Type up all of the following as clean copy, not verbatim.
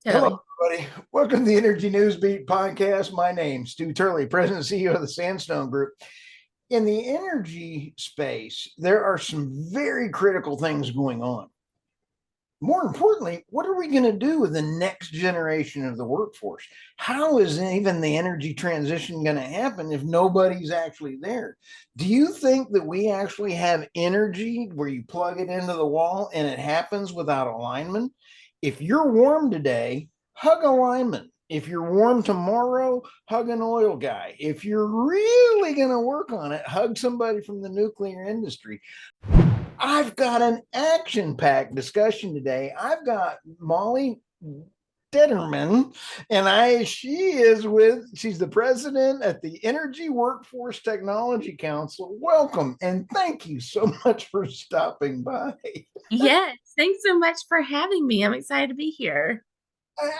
Hello, Totally. everybody. Welcome to the Energy News Beat podcast. My name's Stu Turley, President and CEO of the Sandstone Group. In the energy space, there are some very critical things going on. More importantly, what are we going to do with the next generation of the workforce? How is even the energy transition going to happen if nobody's actually there? Do you think that we actually have energy where you plug it into the wall and it happens without a lineman? If you're warm today, hug a lineman. If you're warm tomorrow, hug an oil guy. If you're really going to work on it, hug somebody from the nuclear industry. I've got an action packed discussion today. I've got Molly Determan, and she's the president at the Energy Workforce Technology Council. Welcome and thank you so much for stopping by. Yes. Thanks so much for having me. I'm excited to be here.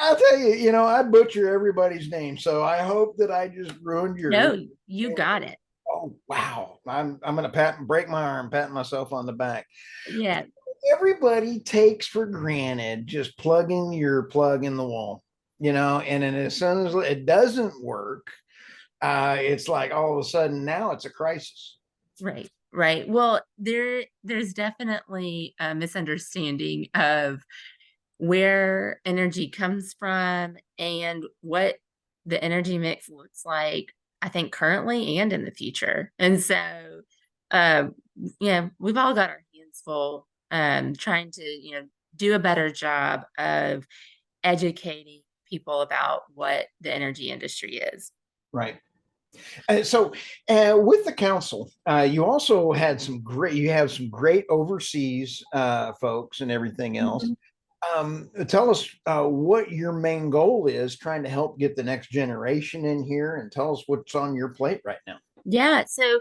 I'll tell you, I butcher everybody's name, so I hope that I just ruined yours. No, you got it. Oh wow. I'm gonna break my arm patting myself on the back. Yeah. Everybody takes for granted just plugging your plug in the wall, and then as soon as it doesn't work, it's like all of a sudden now it's a crisis. Right. Right. Well, there's definitely a misunderstanding of where energy comes from and what the energy mix looks like, I think currently and in the future. And so uh yeah, we've all got our hands full trying to, do a better job of educating people about what the energy industry is. Right. So with the council, you have some great overseas folks and everything else. Mhm. Tell us what your main goal is, trying to help get the next generation in here, and tell us what's on your plate right now. Yeah, so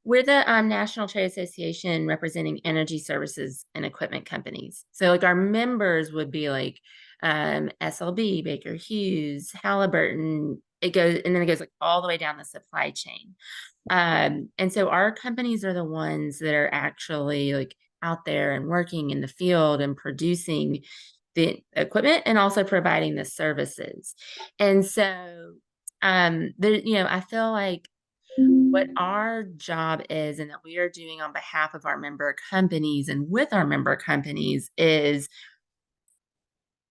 we're the National Trade Association representing energy services and equipment companies. So, like, our members would be like SLB, Baker Hughes, Halliburton. It goes, and then it goes like all the way down the supply chain. And so our companies are the ones that are actually like out there and working in the field and producing the equipment and also providing the services. And so there, I feel like what our job is and that we are doing on behalf of our member companies and with our member companies is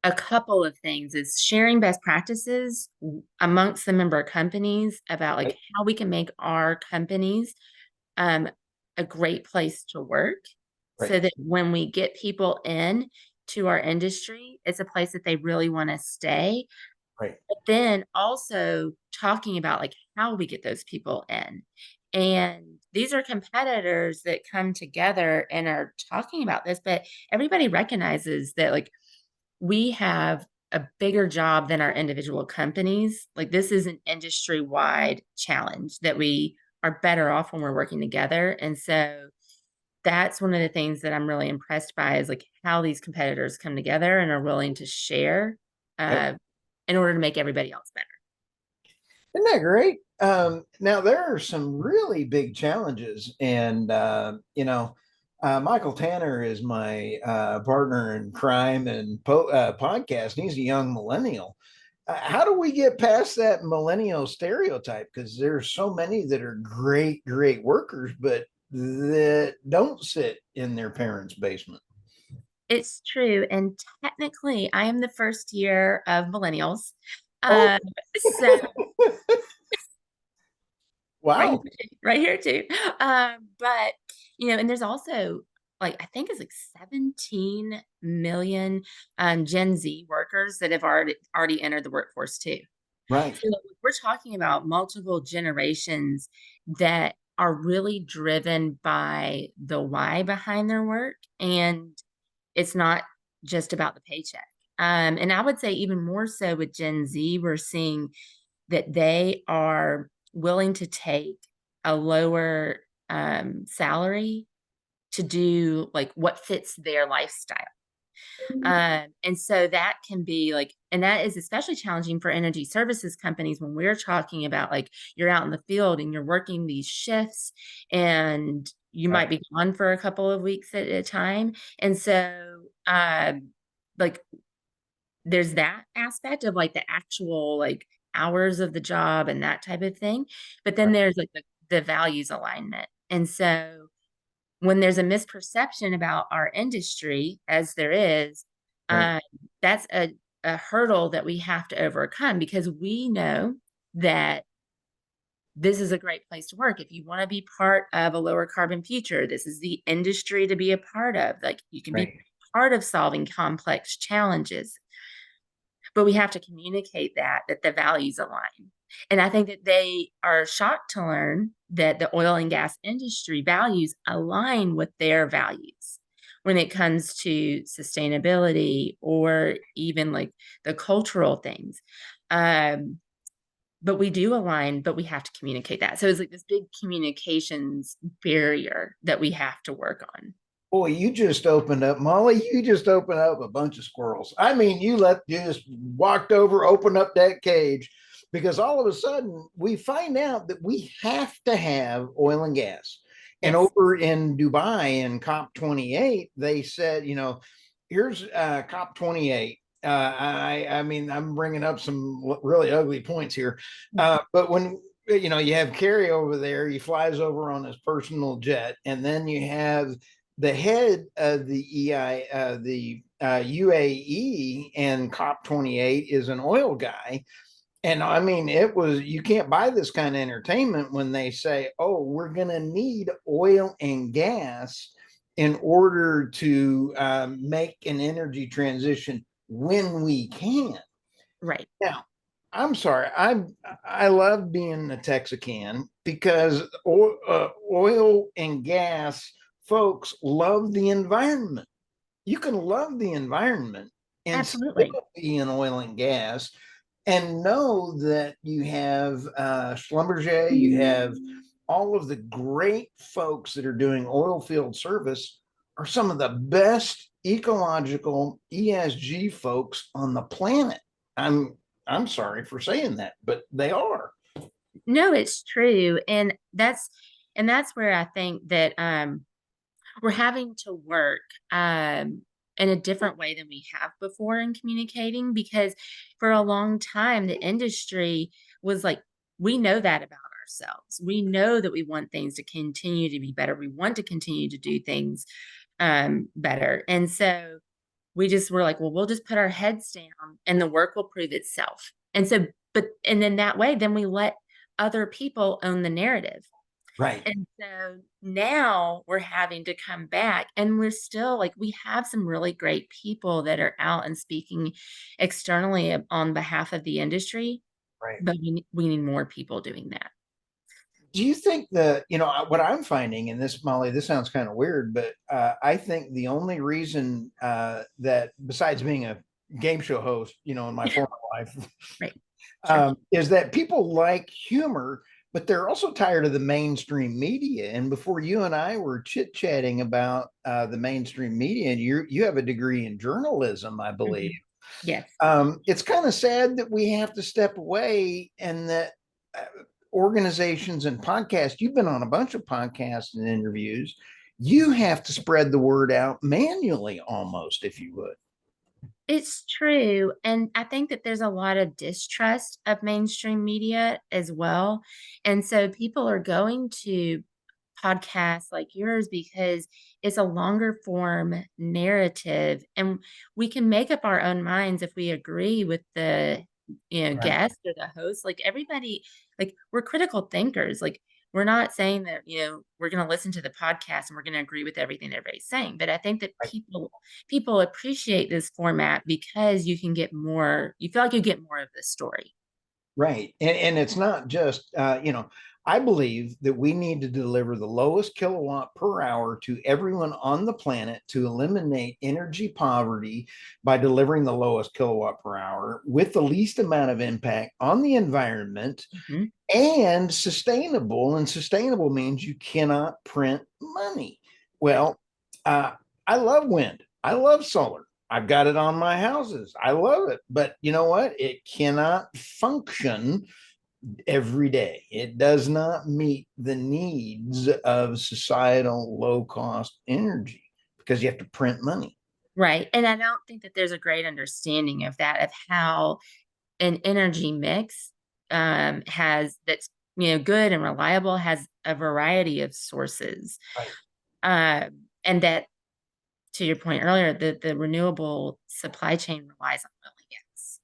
a couple of things. Is sharing best practices amongst the member companies about like Right. how we can make our companies um, a great place to work Right. so that when we get people in to our industry, it's a place that they really want to stay. Right. But then also talking about like how we get those people in. And these are competitors that come together and are talking about this, but everybody recognizes that like we have a bigger job than our individual companies. Like this is an industry-wide challenge that we are better off when we're working together. And so that's one of the things that I'm really impressed by is like how these competitors come together and are willing to share Yep. uh, in order to make everybody else better. Isn't that great? Now there are some really big challenges, and Michael Tanner is my partner in crime and podcast. And he's a young millennial. How do we get past that millennial stereotype? Because there's so many that are great, great workers, but that don't sit in their parents' basement. It's true. And technically, I am the first year of millennials. Oh, Uh, so right wow. here, right here too. But and there's also like I think it's like 17 million Gen Z workers that have already entered the workforce too. Right. So we're talking about multiple generations that are really driven by the why behind their work, and it's not just about the paycheck. And I would say even more so with Gen Z, we're seeing that they are willing to take a lower salary to do like what fits their lifestyle. And so that can be like, and that is especially challenging for energy services companies when we're talking about like you're out in the field and you're working these shifts and you Right. might be gone for a couple of weeks at a time. And so, like there's that aspect of like the actual like hours of the job and that type of thing. But then there's like the values alignment. And so when there's a misperception about our industry, as there is, Right. um, that's a hurdle that we have to overcome, because we know that this is a great place to work. If you want to be part of a lower carbon future, this is the industry to be a part of. Like, you can be Right. part of solving complex challenges, but we have to communicate that the values align. And I think that they are shocked to learn that the oil and gas industry values align with their values when it comes to sustainability or even like the cultural things. Um, but we do align, but we have to communicate that. So it's like this big communications barrier that we have to work on. Boy, you just opened up, Molly. You just opened up a bunch of squirrels. I mean, you just walked over, opened up that cage, because all of a sudden we find out that we have to have oil and gas. And Yes. over in Dubai in COP 28, they said, here's COP 28. I mean, I'm bringing up some really ugly points here, but when you have Kerry over there, he flies over on his personal jet, and then you have the head of the UAE and COP 28 is an oil guy. And I mean, you can't buy this kind of entertainment when they say, oh, we're going to need oil and gas in order to make an energy transition when we can. Right. Now, I'm sorry. I love being a Texacan because oil and gas folks love the environment. You can love the environment and Absolutely. still be in oil and gas and know that you have Schlumberger, you have all of the great folks that are doing oil field service are some of the best ecological ESG folks on the planet. I'm I'm sorry for saying that, but they are. No, it's true. And that's where I think that we're having to work in a different way than we have before in communicating, because for a long time the industry was like, we know that about ourselves. We know that we want things to continue to be better. We want to continue to do things better. And so we just were like, well, we'll just put our heads down and the work will prove itself. And so, and then that way, then we let other people own the narrative. Right. And so now we're having to come back, and we're still like, we have some really great people that are out and speaking externally on behalf of the industry, Right. but we need more people doing that. Do you think that, what I'm finding in this, Molly, this sounds kind of weird, but I think the only reason that, besides being a game show host, in my former life, Right. Sure. is that people like humor, but they're also tired of the mainstream media. And before you and I were chit-chatting about the mainstream media, and you have a degree in journalism, I believe. Mhm. Yes. It's kind of sad that we have to step away, and that uh, organizations and podcasts, you've been on a bunch of podcasts and interviews, you have to spread the word out manually almost, if you would. It's true. And I think that there's a lot of distrust of mainstream media as well. And so people are going to podcasts like yours because it's a longer form narrative, and we can make up our own minds if we agree with the Right. guest or the host. Like, everybody, like, we're critical thinkers. Like, we're not saying that we're going to listen to the podcast and we're going to agree with everything everybody's saying, but I think that Right. people appreciate this format because you feel like you get more of the story. Right. And it's not just, I believe that we need to deliver the lowest kilowatt per hour to everyone on the planet to eliminate energy poverty by delivering the lowest kilowatt per hour with the least amount of impact on the environment Mhm. and sustainable. And sustainable means you cannot print money. Right. Well, I love wind. I love solar. I've got it on my houses. I love it. But you know what? It cannot function every day. It does not meet the needs of societal low cost energy because you have to print money. Right. And I don't think that there's a great understanding of that, of how an energy mix has that's good and reliable, has a variety of sources. Right. And that, to your point earlier, the renewable supply chain relies on oil and gas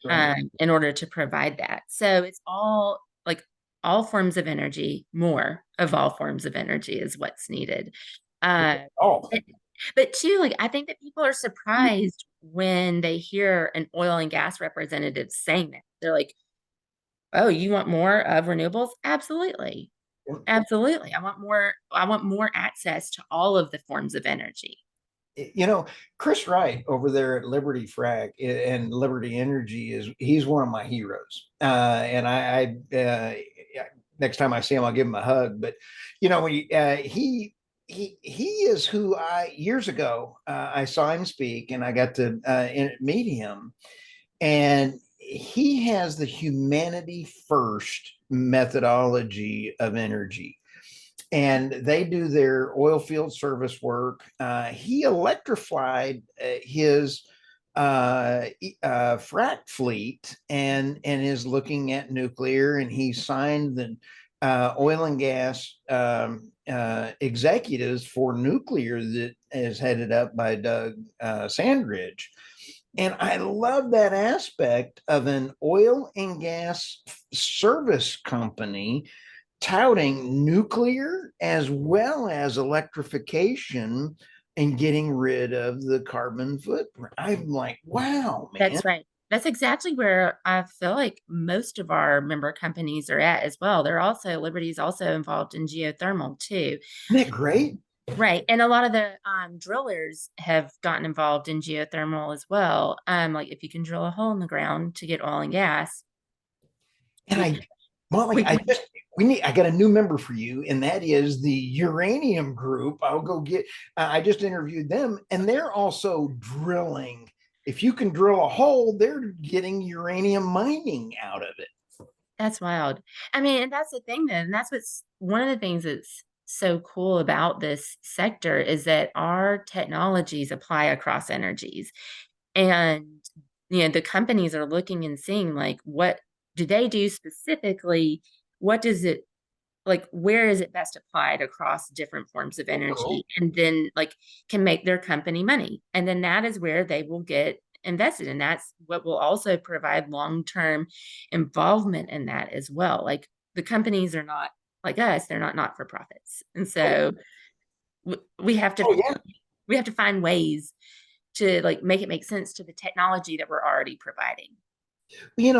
Certainly. in order to provide that. So it's all like all forms of energy, more of all forms of energy is what's needed. Uh, Oh, but too, like I think that people are surprised when they hear an oil and gas representative saying that. They're like, "Oh, you want more of renewables? Absolutely. Absolutely. I want more access to all of the forms of energy." you know, Chris Wright over there at Liberty Frac and Liberty Energy he's one of my heroes. And next time I see him, I'll give him a hug. But he is who I years ago I saw him speak, and I got to meet him, and he has the humanity first methodology of energy, and they do their oil field service work. He electrified his frac fleet, and is looking at nuclear, and he signed the oil and gas executives for nuclear that is headed up by Doug Sandridge. And I love that aspect of an oil and gas service company touting nuclear as well as electrification and getting rid of the carbon footprint. I'm like, wow, man. That's right. That's exactly where I feel like most of our member companies are at as well. Liberty's also involved in geothermal too. Isn't that great? Right. And a lot of the drillers have gotten involved in geothermal as well. Like if you can drill a hole in the ground to get oil and gas, And we, Molly, we I got a new member for you, and that is the uranium group. I'll go get, I just interviewed them, and they're also drilling. If you can drill a hole, they're getting uranium mining out of it. that's wild. I mean, and that's the thing then. And that's what's one of the things that's so cool about this sector is that our technologies apply across energies. And the companies are looking and seeing like what do they do specifically? What does it like where is it best applied across different forms of Oh, energy, and then like can make their company money, and then that is where they will get invested, and that's what will also provide long-term involvement in that as well. Like the companies are not like us, they're not for profits, and oh, so we have to oh, yeah. find ways to like make it make sense to the technology that we're already providing.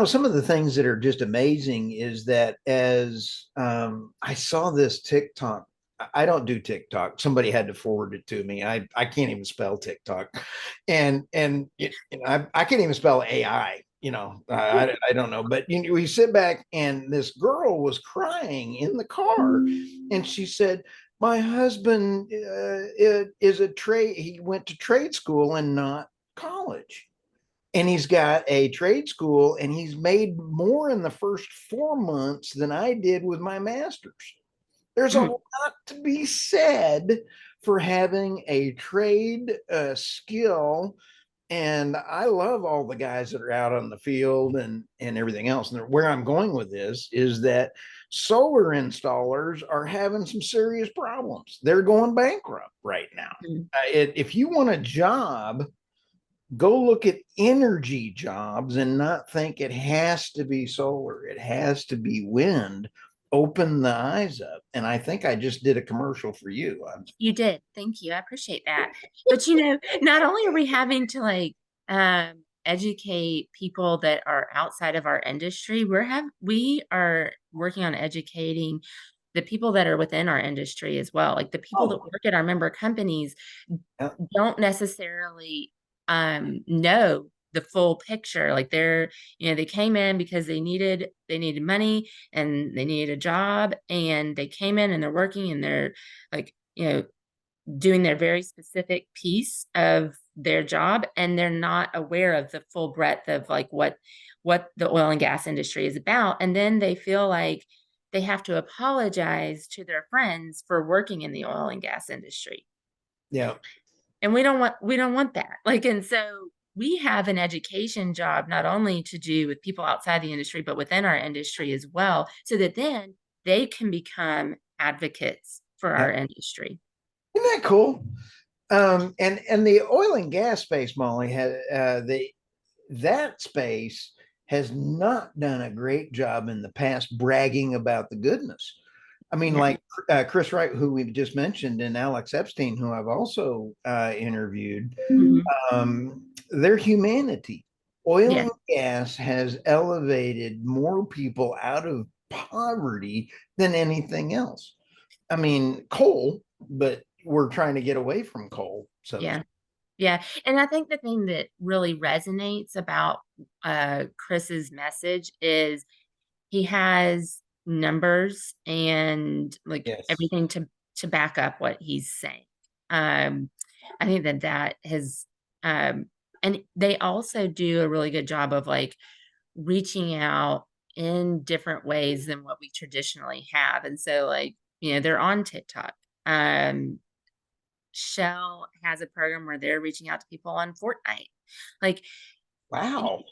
Some of the things that are just amazing is that as I saw this TikTok, I don't do TikTok. Somebody had to forward it to me. I can't even spell TikTok, I can't even spell AI. I don't know. But we sit back, and this girl was crying in the car, and she said, "My husband is a trade. He went to trade school and not college." And he's got a trade school, and he's made more in the first 4 months than I did with my master's. There's a Mm. lot to be said for having a trade skill. And I love all the guys that are out on the field and everything else. And where I'm going with this is that solar installers are having some serious problems. They're going bankrupt right now. Mm. If you want a job, go look at energy jobs and not think it has to be solar, it has to be wind. Open the eyes up. And I think I just did a commercial for you. You did. Thank you. I appreciate that. But not only are we having to like educate people that are outside of our industry, we are working on educating the people that are within our industry as well. Like the people that Oh, work at our member companies yeah. don't necessarily know the full picture. Like they came in because they needed money and they needed a job, and they came in and they're working and they're like doing their very specific piece of their job, and they're not aware of the full breadth of like what the oil and gas industry is about, and then they feel like they have to apologize to their friends for working in the oil and gas industry. Yeah. And we don't want that. Like, and so we have an education job not only to do with people outside the industry, but within our industry as well, so that then they can become advocates for our Yep. industry. Isn't that cool? And the oil and gas space, Molly, had the that space has not done a great job in the past bragging about the goodness. I mean, Yeah. like Chris Wright, who we've just mentioned, and Alex Epstein, who I've also interviewed, Mhm. their humanity. Oil Yeah. and gas has elevated more people out of poverty than anything else. I mean, coal, but we're trying to get away from coal. So to Yeah. Yeah. And I think the thing that really resonates about Chris's message is he has numbers and like yes, everything to back up what he's saying. Um, I think that that has, um, and they also do a really good job of like reaching out in different ways than what we traditionally have. And so, like, they're on TikTok. Um, Shell has a program where they're reaching out to people on Fortnite. Like, wow,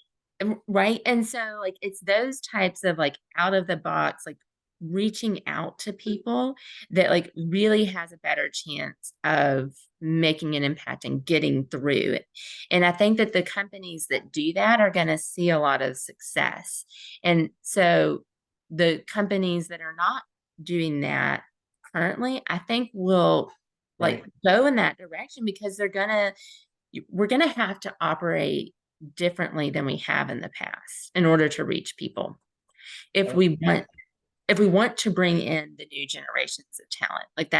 right? And so, like, it's those types of, like, out of the box, like, reaching out to people that, like, really has a better chance of making an impact and getting through it. And I think that the companies that do that are gonna see a lot of success. And so, the companies that are not doing that currently, I think will, like, right? go in that direction because we're gonna have to operate differently than we have in the past in order to reach people. If Oh, we want if we want to bring in the new generations of talent, like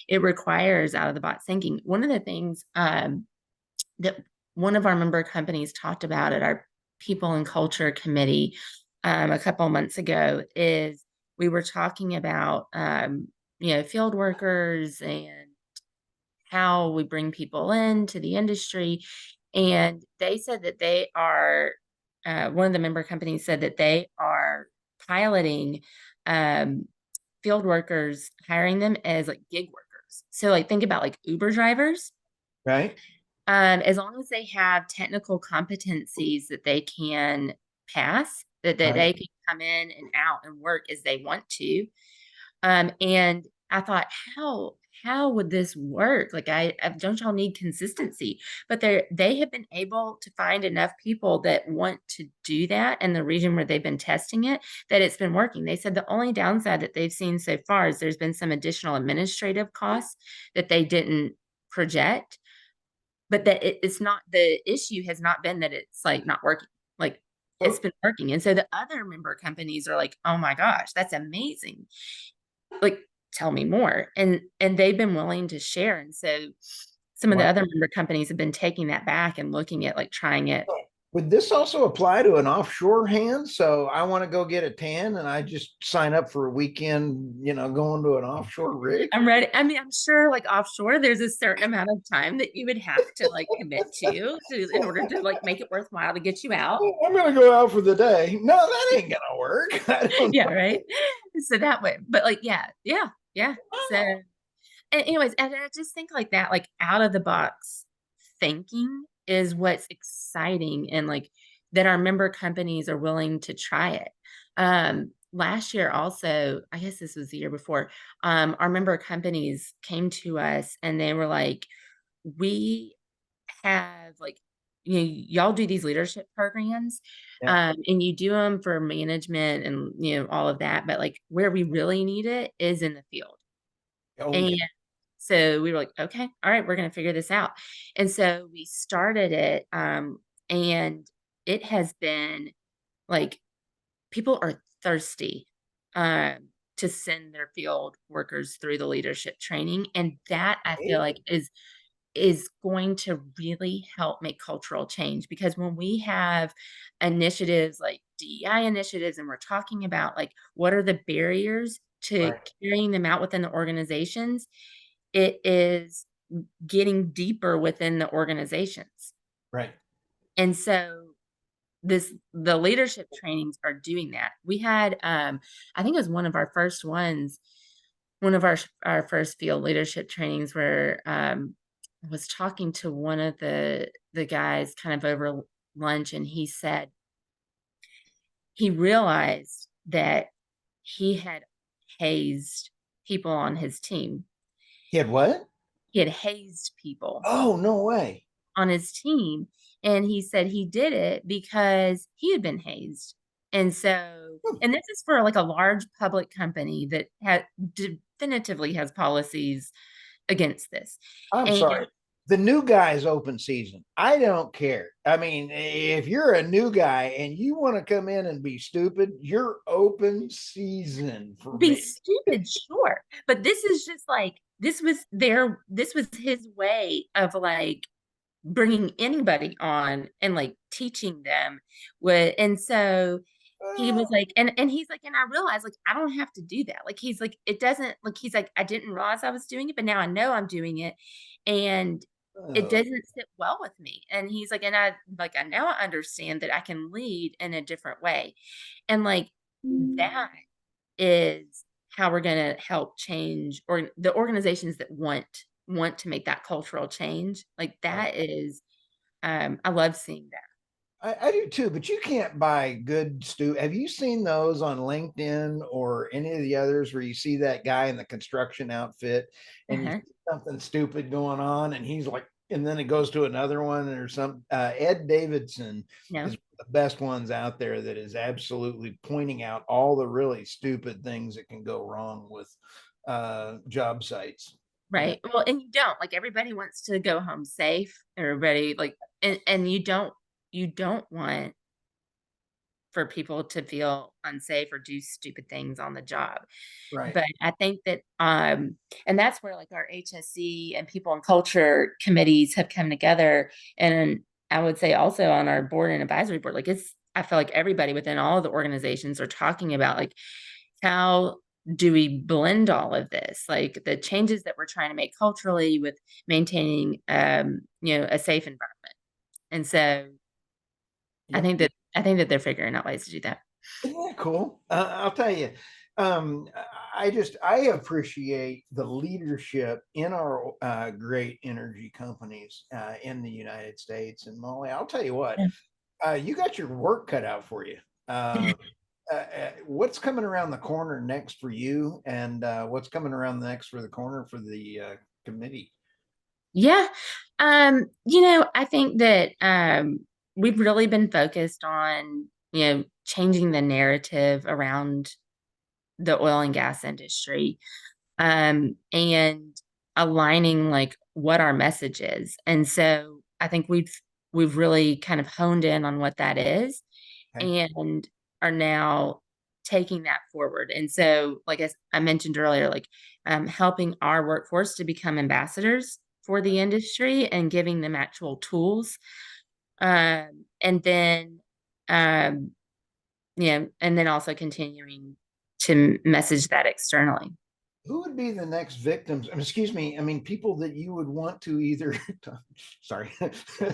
it requires out of the box thinking. One of the things that one of our member companies talked about at our people and culture committee a couple of months ago is we were talking about field workers and how we bring people into the industry. And they said that they are, one of the member companies said that they are piloting um, field workers, hiring them as like gig workers. So, like, think about like Uber drivers. right. As long as they have technical competencies that they can pass, that Right. they can come in and out and work as they want to, and I thought, how would this work? Like, don't y'all need consistency? But they have been able to find enough people that want to do that in the region where they've been testing it, that it's been working. They said the only downside that they've seen so far is there's been some additional administrative costs that they didn't project, but that it's not, the issue has not been that it's like not working. Like, it's So, been working. And so the other member companies are like, oh my gosh, that's amazing, like, tell me more. And they've been willing to share. And so some of the wow. other member companies have been taking that back and looking at like trying it. Would this also apply to an offshore hand? So I want to go get a tan and I just sign up for a weekend, going to an offshore rig. I'm ready. I mean, I'm sure like offshore, there's a certain amount of time that you would have to like commit to in order to like make it worthwhile to get you out. Oh, I'm going to go out for the day. No, that ain't going to work. I don't Yeah, right. So that way, but like, yeah, yeah, yeah. So, know. and anyways, and I just think like that, like out of the box thinking is what's exciting, and like that our member companies are willing to try it. Last year also, I guess this was the year before, our member companies came to us and they were like, we have like, y'all do these leadership programs, Yeah. and you do them for management and all of that, but like where we really need it is in the field. Oh, And yeah. so we were like, okay, all right, we're going to figure this out. And so we started it. And it has been like people are thirsty to send their field workers through the leadership training. And that I feel Hey, like is going to really help make cultural change, because when we have initiatives like DEI initiatives and we're talking about like what are the barriers to right, carrying them out within the organizations, it is getting deeper within the organizations. right. And so the leadership trainings are doing that. We had I think it was one of our first ones, one of our first field leadership trainings where was talking to one of the guys kind of over lunch, and he said he realized that he had hazed people on his team. He had what? He had hazed people Oh, no way. on his team, and he said he did it because he had been hazed. And so, Hmm. and this is for like a large public company that definitively has policies against this. I'm And sorry. The new guy's open season. I don't care. I mean, if you're a new guy and you want to come in and be stupid, you're open season for be me. stupid, sure. But this is just like, this was his way of like bringing anybody on and like teaching them what. And so he was like, and he's like, and I realized like I don't have to do that. Like he's like, it doesn't, like he's like, I didn't realize I was doing it, but now I know I'm doing it, and it Oh, doesn't sit well with me. And he's like, and I like, I now understand that I can lead in a different way, and like that is how we're going to help change, or the organizations that want to make that cultural change. Like right. that is, I love seeing that. I do too, but you can't buy good stew. Have you seen those on LinkedIn or any of the others where you see that guy in the construction outfit and you Uh-huh. see something stupid going on and he's like, and then it goes to another one or some Ed Davidson is No, one of the best ones out there that is absolutely pointing out all the really stupid things that can go wrong with job sites. And right. Well, and you don't, like, everybody wants to go home safe. Everybody like, and you don't want for people to feel unsafe or do stupid things on the job. right, But I think that, and that's where like our HSC and people and culture committees have come together. And I would say also on our board and advisory board, like I feel like everybody within all of the organizations are talking about like, how do we blend all of this? Like the changes that we're trying to make culturally with maintaining, a safe environment. And so yep. I think that they're figuring out ways to do that. Isn't that cool? I'll tell you, um, I appreciate the leadership in our great energy companies in the United States. And Molly, I'll tell you what, you got your work cut out for you. What's coming around the corner next for you, and what's coming around next for the corner for the committee? Yeah. I think that we've really been focused on, changing the narrative around the oil and gas industry, and aligning like what our message is. And so I think we've really kind of honed in on what that is, Okay. and are now taking that forward. And so, like I mentioned earlier, like helping our workforce to become ambassadors for the industry and giving them actual tools. And then, um, and then also continuing to message that externally. Who would be the next victims? Excuse me. I mean, people that you would want to either, sorry, who are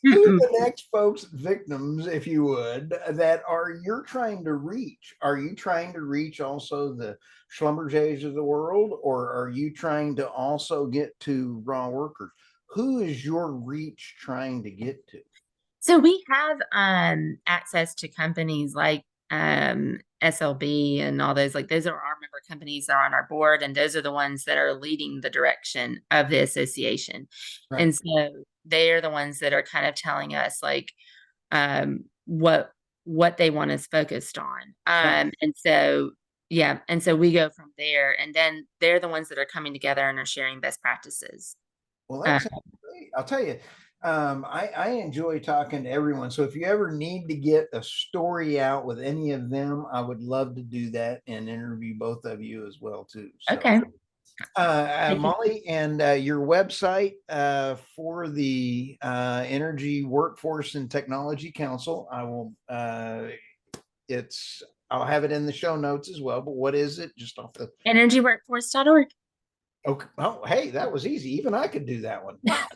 Mm-mm. the next folks, victims, if you would, that are you're trying to reach? Are you trying to reach also the Schlumbergers of the world, or are you trying to also get to raw workers? Who is your reach trying to get to? So we have access to companies like SLB and all those. Like those are our member companies that are on our board, and those are the ones that are leading the direction of the association. Right. And so they are the ones that are kind of telling us like what they want us focused on. Right. And so yeah, and so we go from there, and then they're the ones that are coming together and are sharing best practices. Well, Uh, that sounds great. I'll tell you, I enjoy talking to everyone. So if you ever need to get a story out with any of them, I would love to do that and interview both of you as well too. So, okay. Molly, and your website for the Energy Workforce and Technology Council, I will. It's I'll have it in the show notes as well. But what is it? Just off the. Energyworkforce.org. Okay. Oh, hey, that was easy. Even I could do that one. Wow.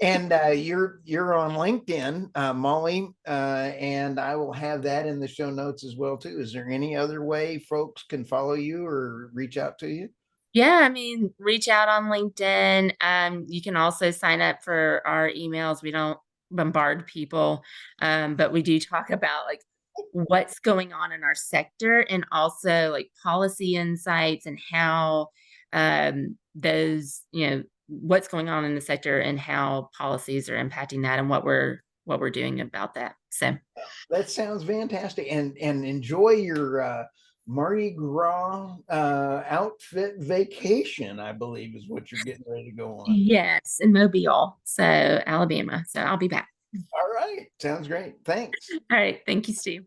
And you're on LinkedIn, Molly, and I will have that in the show notes as well too. Is there any other way folks can follow you or reach out to you? Yeah, I mean, reach out on LinkedIn. You can also sign up for our emails. We don't bombard people, but we do talk about like what's going on in our sector and also like policy insights and how those, what's going on in the sector and how policies are impacting that and what we're doing about that. So That sounds fantastic. And enjoy your Mardi Gras outfit vacation, I believe is what you're getting ready to go on. yes, in Mobile, so Alabama. So I'll be back. All right. Sounds great. Thanks. All right. Thank you, Steve.